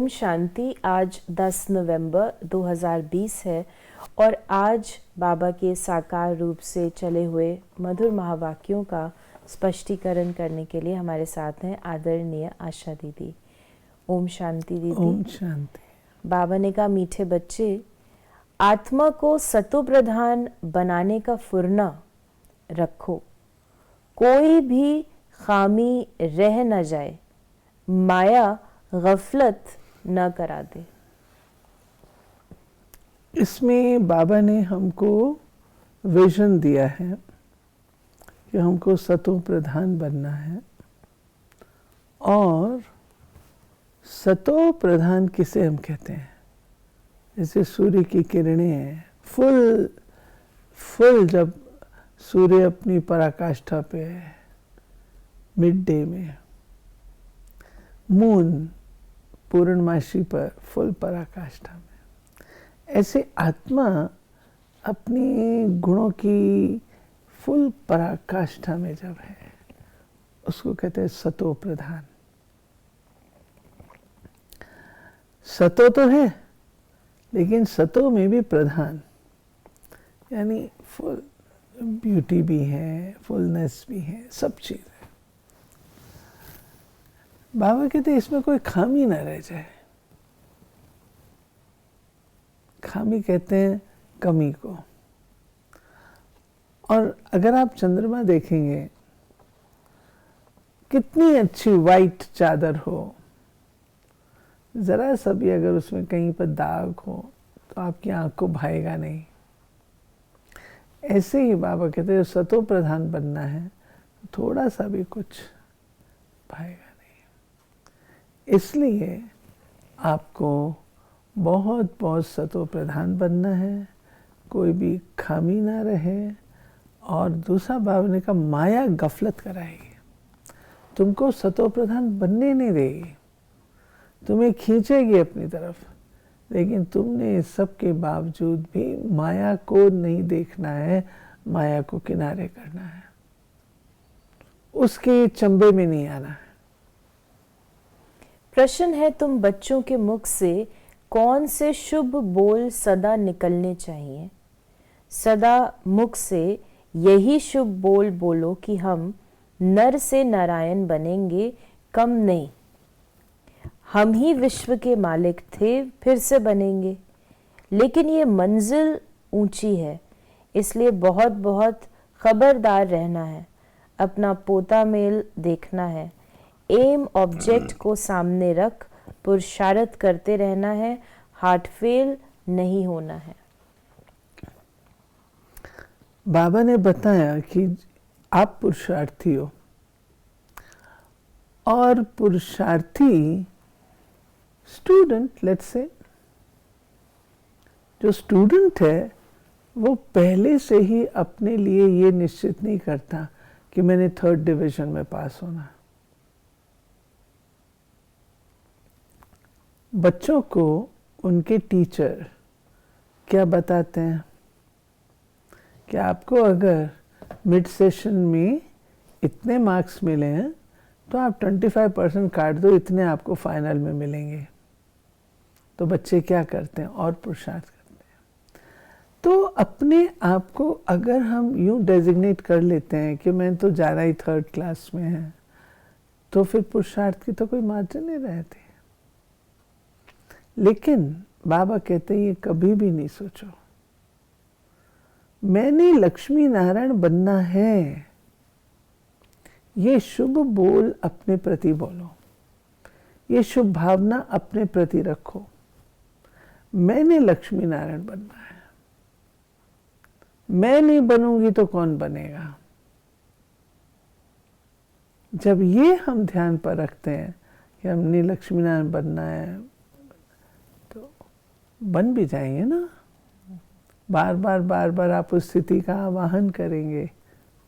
ओम शांति। आज 10 नवंबर 2020 है और आज बाबा के साकार रूप से चले हुए मधुर महावाक्यों का स्पष्टीकरण करने के लिए हमारे साथ हैं आदरणीय आशा दीदी। ओम शांति दीदी। ओम शांति। बाबा ने कहा, मीठे बच्चे, आत्मा को सतो प्रधान बनाने का फुरना रखो, कोई भी खामी रह न जाए, माया गफलत न करा दे। इसमें बाबा ने हमको विजन दिया है कि हमको सतो प्रधान बनना है। और सतो प्रधान किसे हम कहते हैं? जैसे सूर्य की किरणें हैं, फुल जब सूर्य अपनी पराकाष्ठा पे है, मिड डे में, मून पूर्णमासी पर फुल पराकाष्ठा में, ऐसे आत्मा अपनी गुणों की फुल पराकाष्ठा में जब है, उसको कहते हैं सतो प्रधान। सतो तो है, लेकिन सतो में भी प्रधान, यानी फुल ब्यूटी भी है, फुलनेस भी है, सब चीज है। बाबा कहते इसमें कोई खामी ना रह जाए। खामी कहते हैं कमी को। और अगर आप चंद्रमा देखेंगे, कितनी अच्छी वाइट चादर हो, जरा सा भी अगर उसमें कहीं पर दाग हो तो आपकी आंख को भाएगा नहीं। ऐसे ही बाबा कहते हैं सतो प्रधान बनना है, थोड़ा सा भी कुछ भाएगा नहीं। इसलिए आपको बहुत बहुत सतो प्रधान बनना है, कोई भी खामी ना रहे। और दूसरा बाबा ने कहा, माया गफलत कराएगी, तुमको सतो प्रधान बनने नहीं देगी, तुम्हें खींचेगी अपनी तरफ, लेकिन तुमने इस सब के बावजूद भी माया को नहीं देखना है, माया को किनारे करना है, उसके चंबे में नहीं आना है। प्रश्न है, तुम बच्चों के मुख से कौन से शुभ बोल सदा निकलने चाहिए? सदा मुख से यही शुभ बोल बोलो कि हम नर से नारायण बनेंगे, कम नहीं। हम ही विश्व के मालिक थे, फिर से बनेंगे, लेकिन ये मंजिल ऊंची है, इसलिए बहुत बहुत खबरदार रहना है, अपना पोता मेल देखना है, एम ऑब्जेक्ट को सामने रख पुरुषार्थ करते रहना है, हार्ट फेल नहीं होना है। बाबा ने बताया कि आप पुरुषार्थी हो, और पुरुषार्थी स्टूडेंट, लेट्स से, जो स्टूडेंट है वो पहले से ही अपने लिए ये निश्चित नहीं करता कि मैंने 3rd डिवीजन में पास होना। बच्चों को उनके टीचर क्या बताते हैं कि आपको अगर मिड सेशन में इतने मार्क्स मिले हैं तो आप 25% काट दो, इतने आपको फाइनल में मिलेंगे। तो बच्चे क्या करते हैं? और पुरुषार्थ करते हैं। तो अपने आप को अगर हम यूं डेजिग्नेट कर लेते हैं कि मैं तो जा रहा ही 3rd क्लास में है, तो फिर पुरुषार्थ की तो कोई मार्जिन नहीं रहती। लेकिन बाबा कहते हैं ये कभी भी नहीं सोचो, मैंने लक्ष्मी नारायण बनना है, ये शुभ बोल अपने प्रति बोलो, ये शुभ भावना अपने प्रति रखो, मैंने लक्ष्मी नारायण बनना है, मैं नहीं बनूंगी तो कौन बनेगा। जब ये हम ध्यान पर रखते हैं कि हमने लक्ष्मी नारायण बनना है, तो बन भी जाएंगे ना। बार बार आप उस स्थिति का आवाहन करेंगे,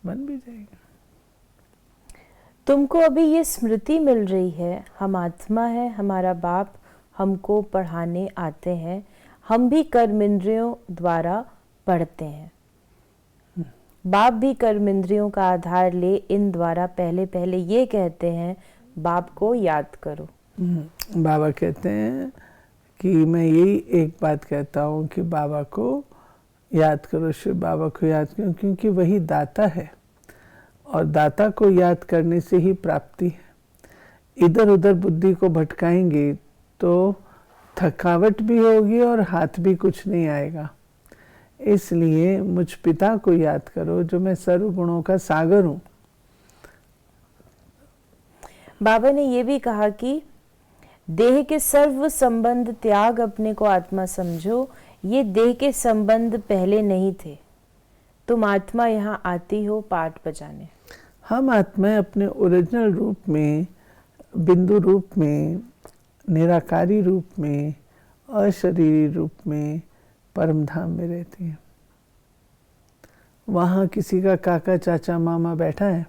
बन भी जाएंगे। तुमको अभी ये स्मृति मिल रही है, हम आत्मा है, हमारा बाप हमको पढ़ाने आते हैं, हम भी कर्मेंद्रियों द्वारा पढ़ते हैं। बाप भी कर्मेंद्रियों का आधार ले इन द्वारा पहले पहले ये कहते हैं, बाप को याद करो। बाबा कहते हैं कि मैं यही एक बात कहता हूँ कि बाबा को याद करो, शिव बाबा को याद करो, क्योंकि वही दाता है और दाता को याद करने से ही प्राप्ति है। इधर उधर बुद्धि को भटकाएंगे तो थकावट भी होगी और हाथ भी कुछ नहीं आएगा। इसलिए मुझ पिता को याद करो जो मैं सर्व गुणों का सागर हूँ। बाबा ने ये भी कहा कि देह के सर्व संबंध त्याग अपने को आत्मा समझो। ये देह के संबंध पहले नहीं थे। तुम आत्मा यहाँ आती हो पाठ बजाने। हम आत्माएं अपने ओरिजिनल रूप में, बिंदु रूप में, निराकारी रूप में, अशरीरी रूप में परम धाम में रहती हैं। वहाँ किसी का काका चाचा मामा बैठा है,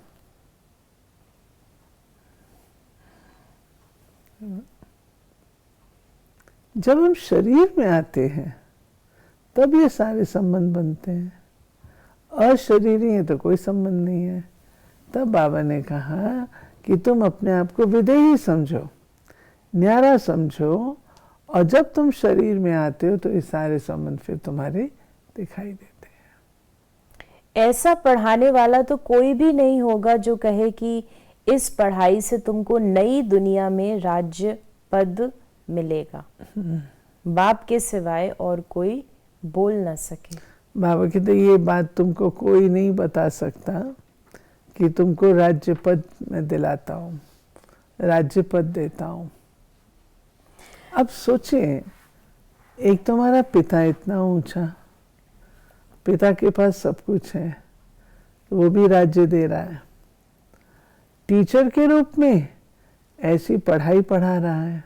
जब हम शरीर में आते हैं तब ये सारे संबंध बनते हैं। अशरीरी है तो कोई संबंध नहीं है। तब बाबा ने कहा कि तुम अपने आप को विदेही समझो, न्यारा समझो, और जब तुम शरीर में आते हो तो ये सारे संबंध फिर तुम्हारे दिखाई देते हैं। ऐसा पढ़ाने वाला तो कोई भी नहीं होगा जो कहे कि इस पढ़ाई से तुमको नई दुनिया में राज्य पद मिलेगा। बाप के सिवाय और कोई बोल ना सके। बाबा कहते ये बात तुमको कोई नहीं बता सकता कि तुमको राज्य पद मैं दिलाता हूँ, राज्य पद देता हूँ। अब सोचें, एक तुम्हारा पिता इतना ऊंचा, पिता के पास सब कुछ है, वो भी राज्य दे रहा है। टीचर के रूप में ऐसी पढ़ाई पढ़ा रहा है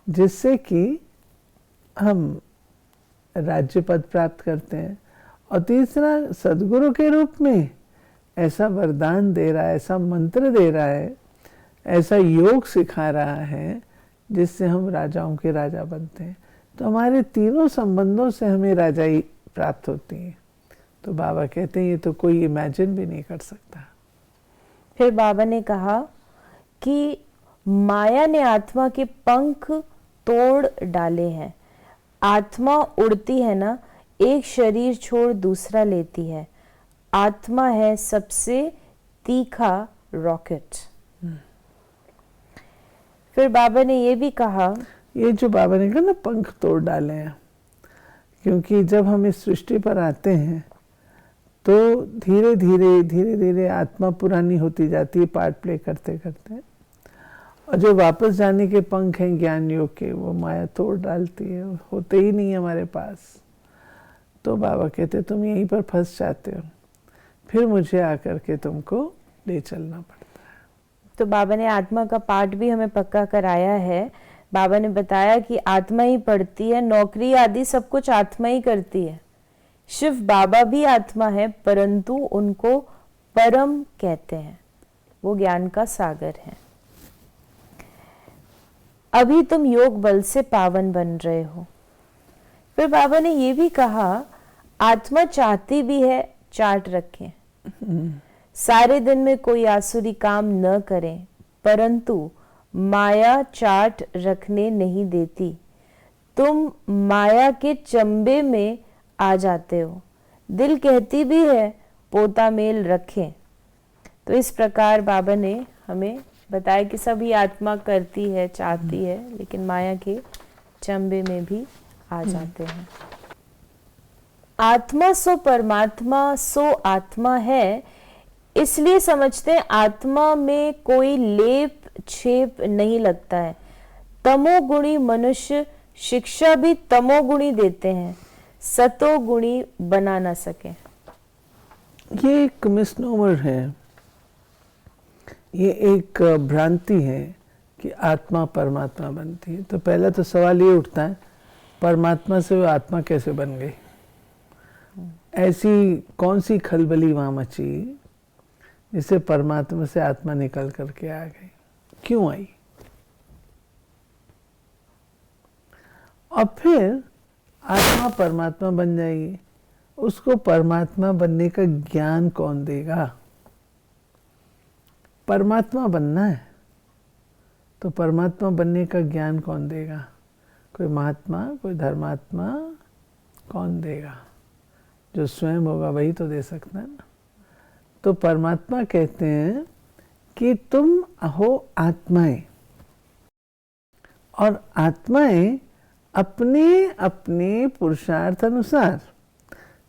जिससे कि हम राज्य पद प्राप्त करते हैं। और तीसरा, सदगुरु के रूप में ऐसा वरदान दे रहा है, ऐसा मंत्र दे रहा है, ऐसा योग सिखा रहा है जिससे हम राजाओं के राजा बनते हैं। तो हमारे तीनों संबंधों से हमें राजाई प्राप्त होती है। तो बाबा कहते हैं ये तो कोई इमेजिन भी नहीं कर सकता। फिर बाबा ने कहा कि माया ने आत्मा के पंख तोड़ डाले हैं। आत्मा उड़ती है ना, एक शरीर छोड़ दूसरा लेती है। आत्मा है सबसे तीखा रॉकेट। फिर बाबा ने ये भी कहा, ये जो बाबा ने कहा ना पंख तोड़ डाले हैं, क्योंकि जब हम इस सृष्टि पर आते हैं तो धीरे धीरे आत्मा पुरानी होती जाती है पार्ट प्ले करते करते, और जो वापस जाने के पंख हैं ज्ञान योग के, वो माया तोड़ डालती है, होते ही नहीं हमारे पास। तो बाबा कहते तुम यहीं पर फंस जाते हो, फिर मुझे आकर के तुमको ले चलना पड़ता है। तो बाबा ने आत्मा का पाठ भी हमें पक्का कराया है। बाबा ने बताया कि आत्मा ही पढ़ती है, नौकरी आदि सब कुछ आत्मा ही करती है। शिव बाबा भी आत्मा है, परंतु उनको परम कहते हैं, वो ज्ञान का सागर है। अभी तुम योग बल से पावन बन रहे हो। फिर बाबा ने ये भी कहा, आत्मा चाहती भी है चाट रखें, सारे दिन में कोई आसुरी काम न करें, परंतु माया चाट रखने नहीं देती। तुम माया के चंबे में आ जाते हो। दिल कहती भी है पोता मेल रखें। तो इस प्रकार बाबा ने हमें बताया कि सभी आत्मा करती है, चाहती है, लेकिन माया के चंबे में भी आ जाते हैं। आत्मा सो परमात्मा सो आत्मा है, इसलिए समझते हैं आत्मा में कोई लेप छेप नहीं लगता है। तमोगुणी मनुष्य शिक्षा भी तमोगुणी देते हैं, सतोगुणी बना ना सके। ये एक मिसनोमर है, ये एक भ्रांति है कि आत्मा परमात्मा बनती है। तो पहला तो सवाल ये उठता है, परमात्मा से वो आत्मा कैसे बन गई? ऐसी कौन सी खलबली वहां मची जिससे परमात्मा से आत्मा निकल करके आ गई? क्यों आई? और फिर आत्मा परमात्मा बन जाएगी, उसको परमात्मा बनने का ज्ञान कौन देगा? परमात्मा बनना है तो परमात्मा बनने का ज्ञान कौन देगा? कोई महात्मा, कोई धर्मात्मा कौन देगा? जो स्वयं होगा वही तो दे सकता है ना। तो परमात्मा कहते हैं कि तुम हो आत्माएं, और आत्माएं अपने अपने पुरुषार्थ अनुसार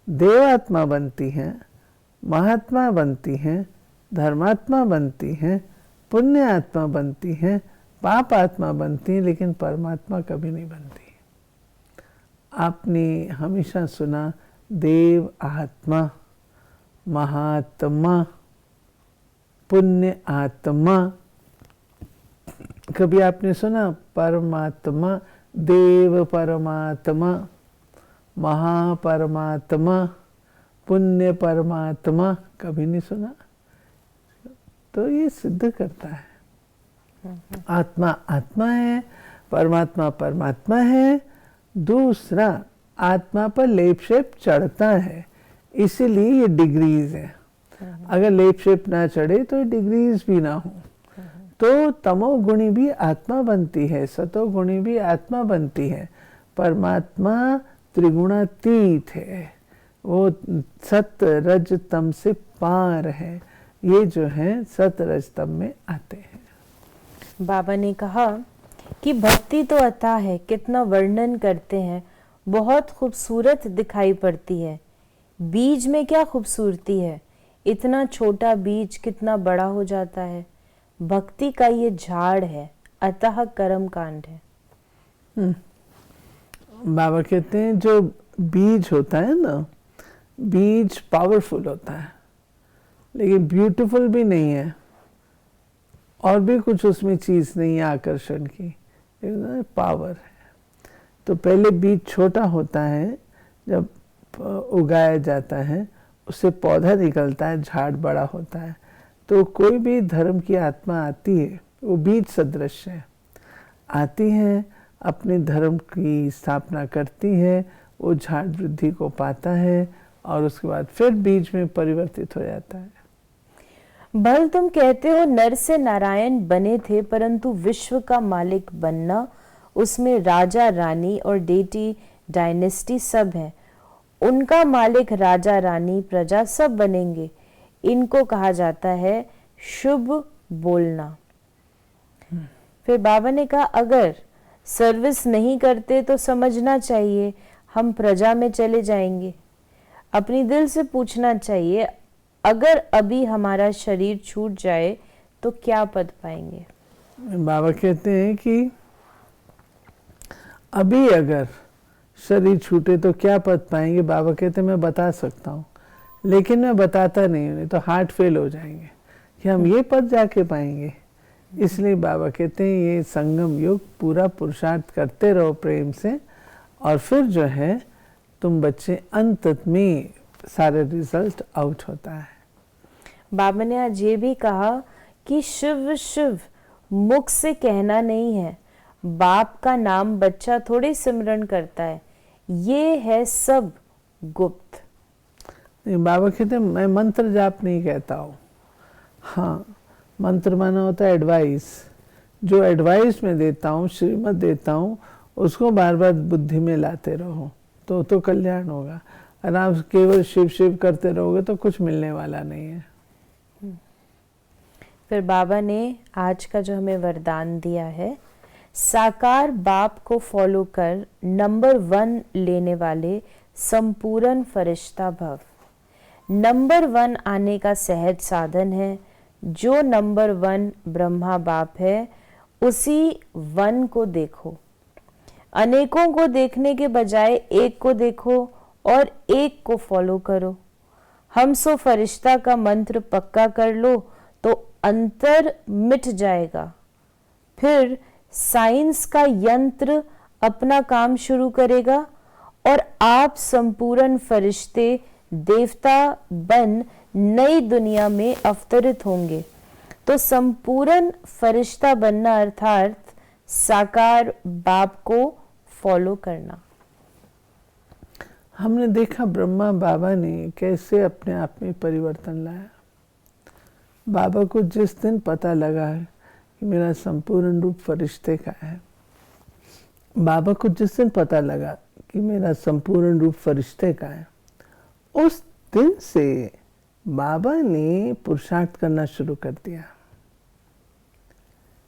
देवात्मा बनती हैं, महात्मा बनती हैं, धर्मात्मा बनती हैं, पुण्य आत्मा बनती हैं, पाप आत्मा बनती हैं, लेकिन परमात्मा कभी नहीं बनती। आपने हमेशा सुना देव आत्मा, महात्मा, पुण्य आत्मा। कभी आपने सुना परमात्मा, देव परमात्मा, महापरमात्मा, पुण्य परमात्मा? कभी नहीं सुना। तो ये सिद्ध करता है आत्मा आत्मा है, परमात्मा परमात्मा है। दूसरा, आत्मा पर लेप शेप चढ़ता है, इसीलिए ये डिग्रीज है। अगर लेप शेप ना चढ़े तो डिग्रीज भी ना हो। तो तमोगुणी भी आत्मा बनती है, सतोगुणी भी आत्मा बनती है। परमात्मा त्रिगुणातीत है, वो सत रज तम से पार है। ये जो है सत रज तम में आते हैं। बाबा ने कहा कि भक्ति तो अथाह है, कितना वर्णन करते हैं, बहुत खूबसूरत दिखाई पड़ती है। बीज में क्या खूबसूरती है, इतना छोटा बीज कितना बड़ा हो जाता है। भक्ति का ये झाड़ है, अतः कर्म कांड है। बाबा कहते हैं जो बीज होता है ना, बीज पावरफुल होता है, लेकिन ब्यूटीफुल भी नहीं है, और भी कुछ उसमें चीज़ नहीं है आकर्षण की, लेकिन पावर है। तो पहले बीज छोटा होता है, जब उगाया जाता है उससे पौधा निकलता है, झाड़ बड़ा होता है। तो कोई भी धर्म की आत्मा आती है, वो बीज सदृश है, आती है, अपने धर्म की स्थापना करती है, वो झाड़ वृद्धि को पाता है, और उसके बाद फिर बीज में परिवर्तित हो जाता है। भल तुम कहते हो नर से नारायण बने थे, परंतु विश्व का मालिक बनना, उसमें राजा रानी और डेटी डायनेस्टी सब है। उनका मालिक राजा रानी प्रजा सब बनेंगे। इनको कहा जाता है शुभ बोलना। फिर बाबा ने कहा अगर सर्विस नहीं करते तो समझना चाहिए हम प्रजा में चले जाएंगे। अपनी दिल से पूछना चाहिए अगर अभी हमारा शरीर छूट जाए तो क्या पद पाएंगे। बाबा कहते हैं कि अभी अगर शरीर छूटे तो क्या पद पाएंगे। बाबा कहते हैं मैं बता सकता हूँ, लेकिन मैं बताता नहीं हूँ, नहीं तो हार्ट फेल हो जाएंगे कि हम ये पद जाके पाएंगे। इसलिए बाबा कहते हैं ये संगम युग पूरा पुरुषार्थ करते रहो प्रेम से, और फिर जो है तुम बच्चे अंत में सारे रिजल्ट आउट होता है। बाबा ने आज ये भी कहा कि शिव शिव मुख से कहना नहीं है, बाप का नाम बच्चा थोड़े सिमरन करता है, ये है सब गुप्त। बाबा कहते हैं मैं मंत्र जाप नहीं कहता हूँ। हाँ, मंत्र माना होता है एडवाइस। जो एडवाइस मैं देता हूँ, श्रीमत देता हूँ, उसको बार बार बुद्धि में लाते रहो तो कल्याण होगा। अगर आप केवल शिव शिव करते रहोगे तो कुछ मिलने वाला नहीं है। फिर बाबा ने आज का जो हमें वरदान दिया है, साकार बाप को फॉलो कर नंबर 1 लेने वाले संपूर्ण फरिश्ता भव। नंबर 1 आने का सहज साधन है। जो नंबर 1 ब्रह्मा बाप है, उसी 1 को देखो। अनेकों को देखने के बजाय एक को देखो और एक को फॉलो करो। हम सो फरिश्ता का मंत्र पक्का कर लो तो अंतर मिट जाएगा। फिर साइंस का यंत्र अपना काम शुरू करेगा और आप संपूर्ण फरिश्ते देवता बन नई दुनिया में अवतरित होंगे। तो संपूर्ण फरिश्ता बनना अर्थात साकार बाप को फॉलो करना। हमने देखा ब्रह्मा बाबा ने कैसे अपने आप में परिवर्तन लाया। बाबा को जिस दिन पता लगा कि मेरा संपूर्ण रूप फरिश्ते का है। बाबा को जिस दिन पता लगा कि मेरा संपूर्ण रूप फरिश्ते का है, उस दिन से बाबा ने पुरुषार्थ करना शुरू कर दिया।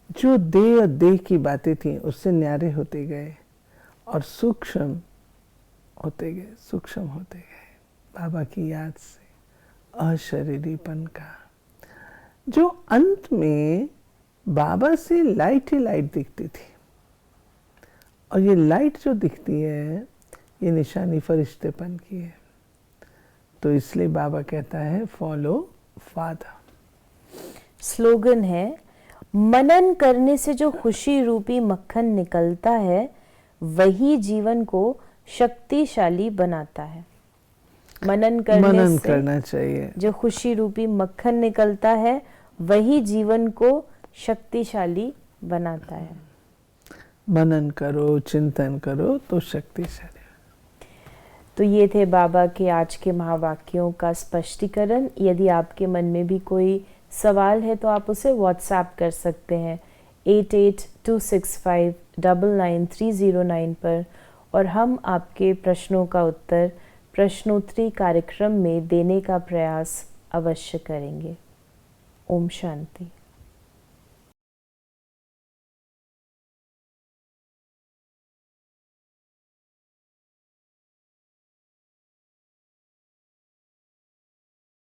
जो देह और देह की बातें थी उससे न्यारे होते गए और सूक्ष्म होते गए बाबा की याद से, अशरीरीपन का। जो अंत में बाबा से लाइट ही लाइट दिखती थी, और ये लाइट जो दिखती है ये निशानी फरिश्तेपन की है। तो इसलिए बाबा कहता है फॉलो फादर। स्लोगन है, मनन करने से जो खुशी रूपी मक्खन निकलता है वही जीवन को शक्तिशाली बनाता है। मनन मनन से करना चाहिए। जो खुशी रूपी मक्खन निकलता है वही जीवन को शक्तिशाली बनाता है। मनन करो, चिंतन करो तो शक्तिशाली। तो ये थे बाबा के आज के महावाक्यों का स्पष्टीकरण। यदि आपके मन में भी कोई सवाल है तो आप उसे व्हाट्सएप कर सकते हैं 8826599309 पर, और हम आपके प्रश्नों का उत्तर प्रश्नोत्तरी कार्यक्रम में देने का प्रयास अवश्य करेंगे। ओम शांति।